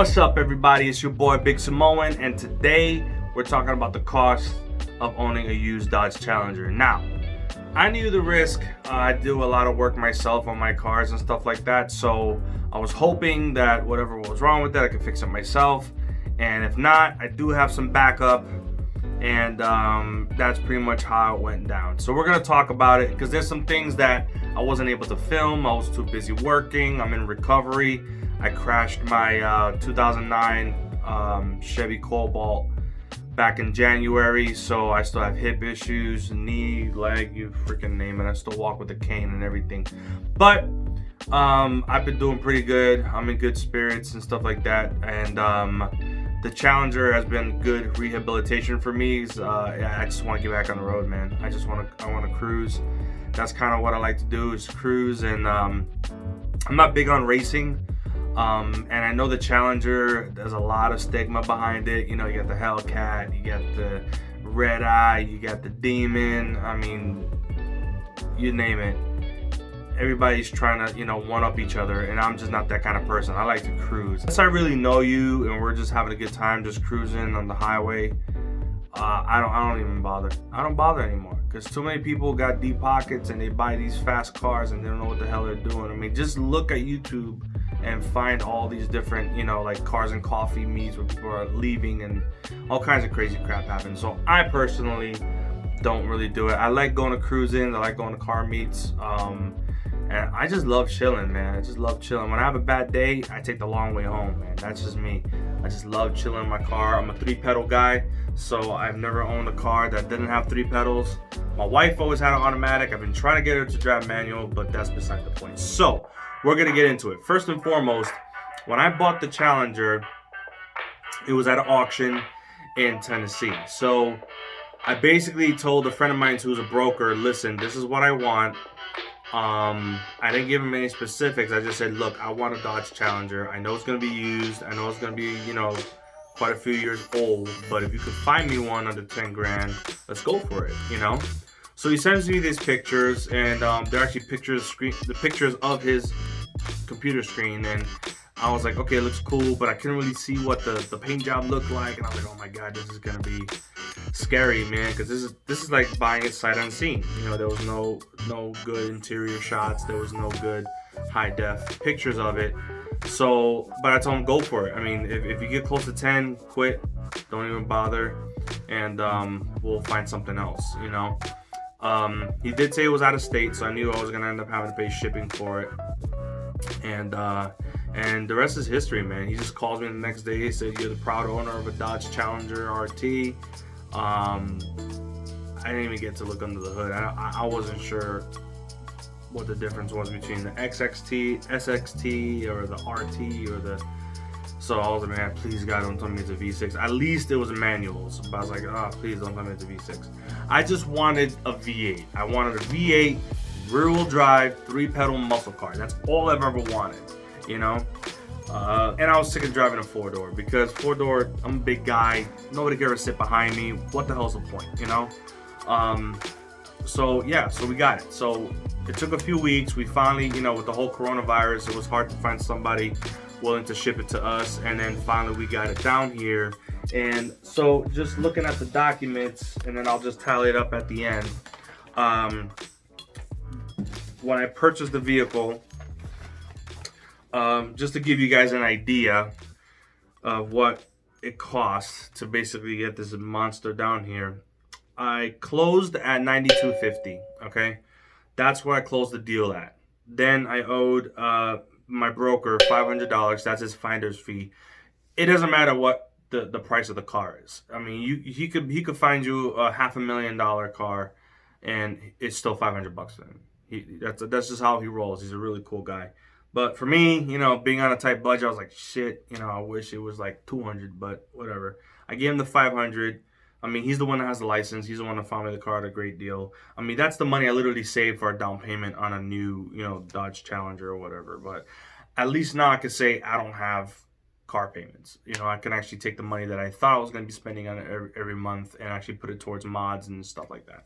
What's up, everybody? It's your boy Big Samoan, and today we're talking about the cost of owning a used Dodge Challenger. Now, I knew the risk. I do a lot of work myself on my cars and stuff like that, so I was hoping that whatever was wrong with it, I could fix it myself. And if not, I do have some backup, and that's pretty much how it went down. So we're gonna talk about it because there's some things that I wasn't able to film. I was too busy working. I'm in recovery. I crashed my 2009 Chevy Cobalt back in January, so I still have hip issues, knee, leg, you freaking name it. I still walk with a cane and everything. But I've been doing pretty good. I'm in good spirits and stuff like that. And the Challenger has been good rehabilitation for me. I just want to get back on the road, man. I want to cruise. That's kind of what I like to do, is cruise. And I'm not big on racing. And I know the Challenger, there's a lot of stigma behind it. You know, you got the Hellcat, you got the Red Eye, you got the Demon. I mean, you name it. Everybody's trying to, one up each other, and I'm just not that kind of person. I like to cruise. Unless I really know you and we're just having a good time, just cruising on the highway, I don't even bother. I don't bother anymore because too many people got deep pockets and they buy these fast cars and they don't know what the hell they're doing. I mean, just look at YouTube and find all these different, like Cars and Coffee meets where people are leaving and all kinds of crazy crap happens. So I personally don't really do it. I like going to cruising. I like going to car meets. And I just love chilling, man. I just love chilling. When I have a bad day, I take the long way home, man. That's just me. I just love chilling in my car. I'm a 3-pedal guy, so I've never owned a car that didn't have 3 pedals. My wife always had an automatic. I've been trying to get her to drive manual, but that's beside the point. So we're gonna get into it. First and foremost, when I bought the Challenger, it was at an auction in Tennessee. So I basically told a friend of mine who's a broker, listen, this is what I want. I didn't give him any specifics. I just said, look, I want a Dodge Challenger. I know it's going to be used. I know it's going to be, quite a few years old. But if you could find me one under 10 grand, let's go for it, So he sends me these pictures, and they're actually the pictures of his computer screen. And I was like, okay, it looks cool, but I couldn't really see what the paint job looked like. And I was like, oh my God, this is going to be scary, man, because this is like buying it sight unseen. There was no good interior shots. There was no good high def pictures of it. So, but I told him, go for it. I mean, if you get close to 10, quit. Don't even bother, and we'll find something else. He did say it was out of state, so I knew I was gonna end up having to pay shipping for it. And the rest is history, man. He just calls me the next day. He said, you're the proud owner of a Dodge Challenger RT. I didn't even get to look under the hood. I wasn't sure what the difference was between the XXT, SXT, or the RT, or the... So I was like, man, please God, don't tell me it's a V6. At least it was a manual. But I was like, please don't tell me it's a V6. I just wanted a V8. I wanted a V8 rear-wheel drive, 3-pedal muscle car. That's all I've ever wanted, And I was sick of driving a 4-door because 4-door, I'm a big guy. Nobody can ever sit behind me. What the hell's the point, So we got it. So it took a few weeks. We finally, with the whole coronavirus, it was hard to find somebody willing to ship it to us. And then finally we got it down here. And so just looking at the documents, and then I'll just tally it up at the end. When I purchased the vehicle, just to give you guys an idea of what it costs to basically get this monster down here, I closed at $92.50. Okay, that's where I closed the deal at. Then I owed my broker $500. That's his finder's fee. It doesn't matter what the price of the car is. I mean, he could find you a $500,000 car, and it's still $500 for him. That's just how he rolls. He's a really cool guy. But for me, being on a tight budget, I was like, shit, I wish it was like 200, but whatever. I gave him the 500. I mean, he's the one that has the license. He's the one that found me the car at a great deal. I mean, that's the money I literally saved for a down payment on a new, Dodge Challenger or whatever. But at least now I can say I don't have car payments. I can actually take the money that I thought I was going to be spending on it every month and actually put it towards mods and stuff like that.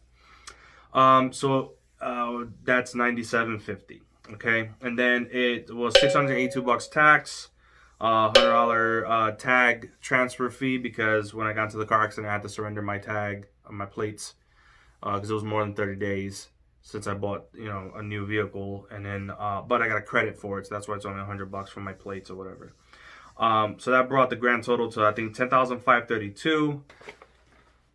That's $97.50. Okay, and then it was $682 tax. $100 tag transfer fee, because when I got into the car accident, I had to surrender my tag, my plates, because it was more than 30 days since I bought, a new vehicle, and then, but I got a credit for it, so that's why it's only $100 for my plates or whatever. So that brought the grand total to, I think, $10,532.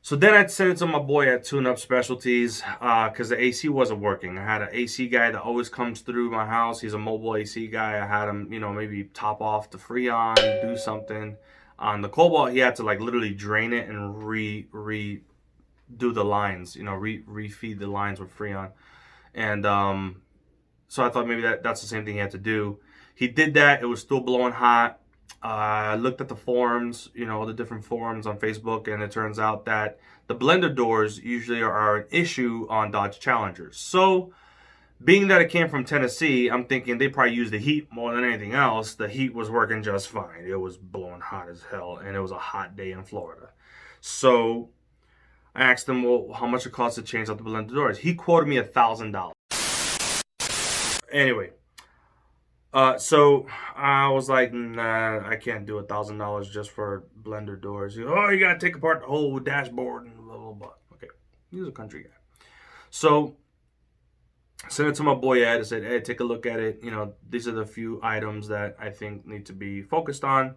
So then I sent it to my boy at Tune Up Specialties, because the AC wasn't working. I had an AC guy that always comes through my house. He's a mobile AC guy. I had him, maybe top off the Freon, do something. On the Cobalt, he had to like literally drain it and redo the lines, refeed the lines with Freon. And so I thought maybe that's the same thing he had to do. He did that. It was still blowing hot. I looked at the forums, all the different forums on Facebook, and it turns out that the blender doors usually are an issue on Dodge Challengers. So, being that it came from Tennessee, I'm thinking they probably use the heat more than anything else. The heat was working just fine. It was blowing hot as hell, and it was a hot day in Florida. So, I asked him, well, how much it costs to change out the blender doors. He quoted me $1,000. Anyway. So I was like, nah, I can't do $1,000 just for blender doors. You gotta take apart the whole dashboard and blah, blah, blah. Okay, he's a country guy. So I sent it to my boy Ed. I said, Ed, take a look at it. These are the few items that I think need to be focused on.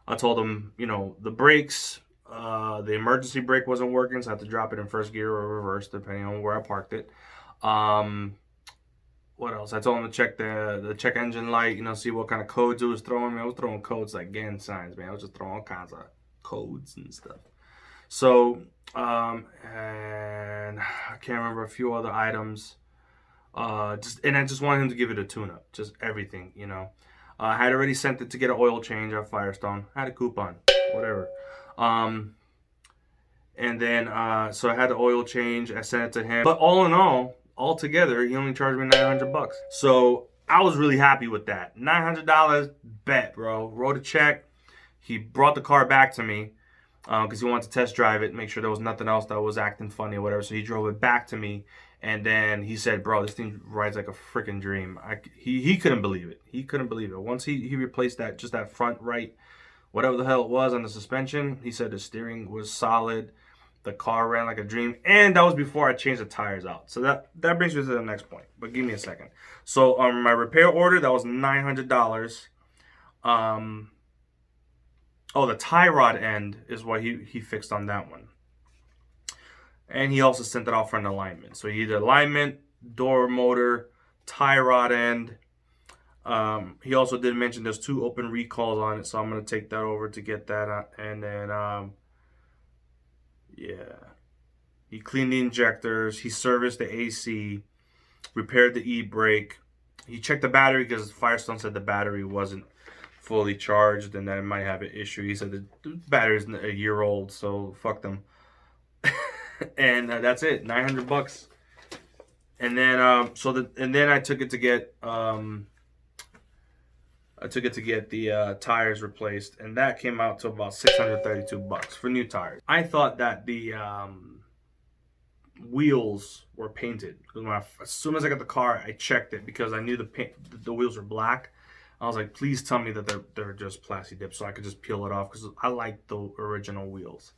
I told him, the brakes, the emergency brake wasn't working, so I had to drop it in first gear or reverse, depending on where I parked it. What else? I told him to check the check engine light, see what kind of codes it was throwing. Man, I was throwing codes like gang signs, man. I was just throwing all kinds of codes and stuff. So, and I can't remember a few other items. I just wanted him to give it a tune-up, just everything, I had already sent it to get an oil change at Firestone. I had a coupon, whatever. And then, so I had the oil change. I sent it to him. But all in all, altogether, he only charged me $900. So I was really happy with that. $900, bet, bro. Wrote a check. He brought the car back to me because he wanted to test drive it, make sure there was nothing else that was acting funny or whatever. So he drove it back to me, and then he said, bro, this thing rides like a freaking dream. He couldn't believe it. He couldn't believe it. Once he replaced that front right, whatever the hell it was on the suspension, he said the steering was solid. The car ran like a dream, and that was before I changed the tires out. So that brings me to the next point, but give me a second. So my repair order, that was $900. The tie rod end is what he fixed on that one. And he also sent it off for an alignment. So he did alignment, door motor, tie rod end. He also did mention there's 2 open recalls on it, so I'm going to take that over to get that out. And then... yeah, he cleaned the injectors, he serviced the AC, repaired the e-brake. He checked the battery because Firestone said the battery wasn't fully charged and that it might have an issue. He said the battery's a year old, so fuck them. And that's it, $900. And then then I took it to get the tires replaced, and that came out to about $632 for new tires. I thought that the wheels were painted. As soon as I got the car, I checked it because I knew the wheels were black. I was like, please tell me that they're just plasti dip so I could just peel it off because I like the original wheels.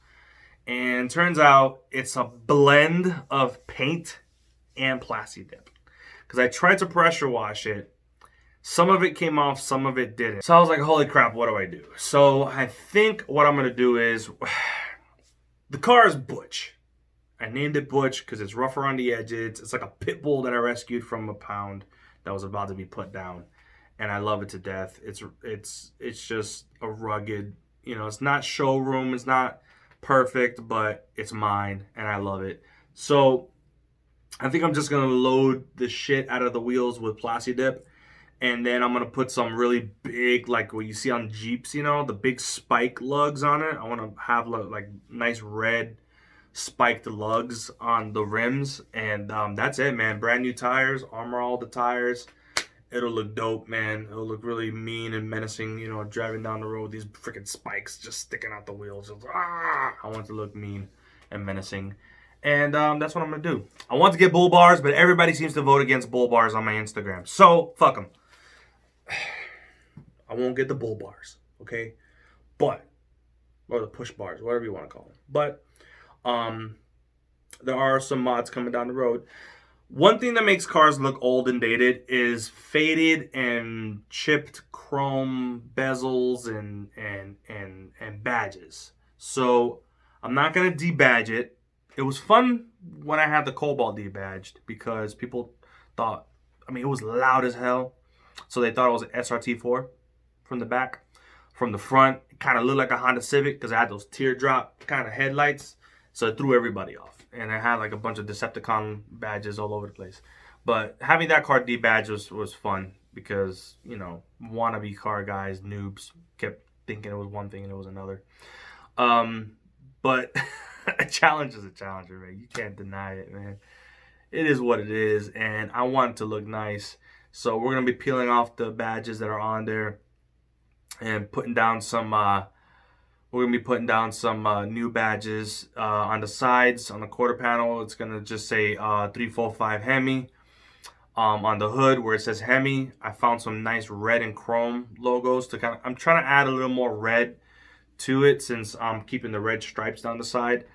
And turns out it's a blend of paint and plasti dip. Because I tried to pressure wash it. Some of it came off, some of it didn't. So I was like, holy crap, what do I do? So I think what I'm going to do is, the car is Butch. I named it Butch because it's rough around the edges. It's like a pit bull that I rescued from a pound that was about to be put down. And I love it to death. It's just a rugged, it's not showroom. It's not perfect, but it's mine and I love it. So I think I'm just going to load the shit out of the wheels with plasti dip. And then I'm going to put some really big, like what you see on Jeeps, the big spike lugs on it. I want to have like nice red spiked lugs on the rims. And that's it, man. Brand new tires, armor all the tires. It'll look dope, man. It'll look really mean and menacing, driving down the road. These freaking spikes just sticking out the wheels. Just, I want it to look mean and menacing. And that's what I'm going to do. I want to get bull bars, but everybody seems to vote against bull bars on my Instagram. So, fuck them. I won't get the bull bars, okay? But, or the push bars, whatever you want to call them. But there are some mods coming down the road. One thing that makes cars look old and dated is faded and chipped chrome bezels and badges. So I'm not gonna debadge it. It was fun when I had the Cobalt debadged because people thought, I mean, it was loud as hell. So they thought it was an SRT4 from the back. From the front, it kind of looked like a Honda Civic because it had those teardrop kind of headlights. So it threw everybody off. And it had like a bunch of Decepticon badges all over the place. But having that car debadged was fun because, you know, wannabe car guys, noobs, kept thinking it was one thing and it was another. But a challenge is a challenger, man. You can't deny it, man. It is what it is, and I want it to look nice. So we're going to be peeling off the badges that are on there and putting down some... we're going to be putting down some new badges on the sides. On the quarter panel, it's going to just say 345 Hemi. On the hood, where it says Hemi, I found some nice red and chrome logos to kind of... I'm trying to add a little more red to it since I'm keeping the red stripes down the side.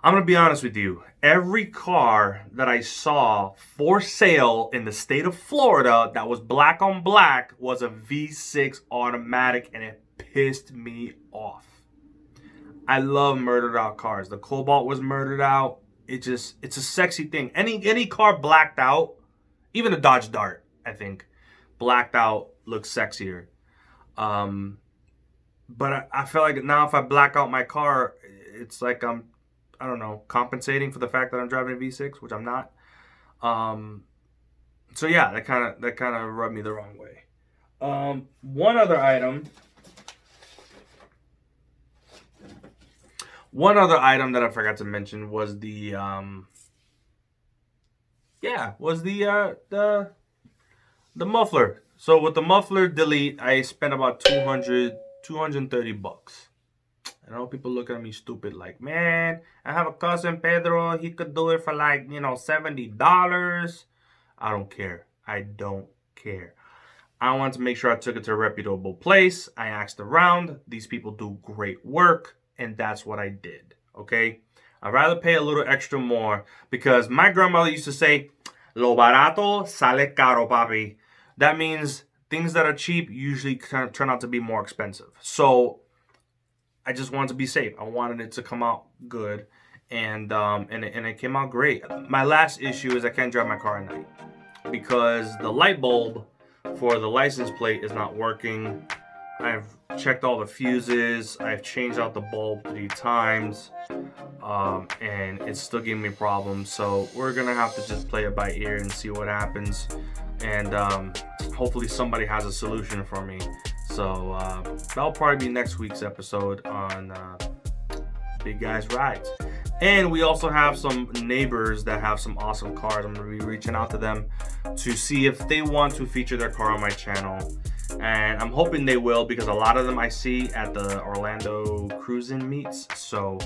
I'm going to be honest with you. Every car that I saw for sale in the state of Florida that was black on black was a V6 automatic, and it pissed me off. I love murdered out cars. The Cobalt was murdered out. It's a sexy thing. Any car blacked out, even a Dodge Dart, I think, blacked out looks sexier. But I feel like now if I black out my car, it's like I don't know, compensating for the fact that I'm driving a V6, which I'm not. So yeah, that kind of rubbed me the wrong way. One other item that I forgot to mention was the muffler. So with the muffler delete, I spent about $230. I know people looking at me stupid like, man, I have a cousin Pedro, he could do it for like, $70. I don't care. I don't care. I wanted to make sure I took it to a reputable place. I asked around. These people do great work, and that's what I did, okay? I'd rather pay a little extra more because my grandmother used to say, lo barato sale caro, papi. That means things that are cheap usually kind of turn out to be more expensive. So I just wanted to be safe. I wanted it to come out good, and it came out great. My last issue is I can't drive my car at night because the light bulb for the license plate is not working. I've checked all the fuses. I've changed out the bulb 3 times, and it's still giving me problems. So we're gonna have to just play it by ear and see what happens, and hopefully somebody has a solution for me. So that'll probably be next week's episode on Big Guys Rides. And we also have some neighbors that have some awesome cars. I'm going to be reaching out to them to see if they want to feature their car on my channel. And I'm hoping they will because a lot of them I see at the Orlando cruising meets. So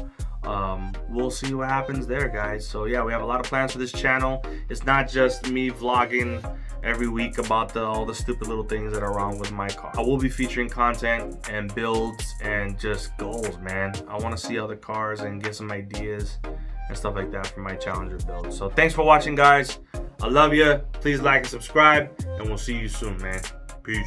we'll see what happens there, guys. So yeah, we have a lot of plans for this channel. It's not just me vlogging every week about all the stupid little things that are wrong with my car. I will be featuring content and builds and just goals, man. I want to see other cars and get some ideas and stuff like that for my Challenger build. So thanks for watching, guys. I love you. Please like and subscribe, and we'll see you soon, man. Peace.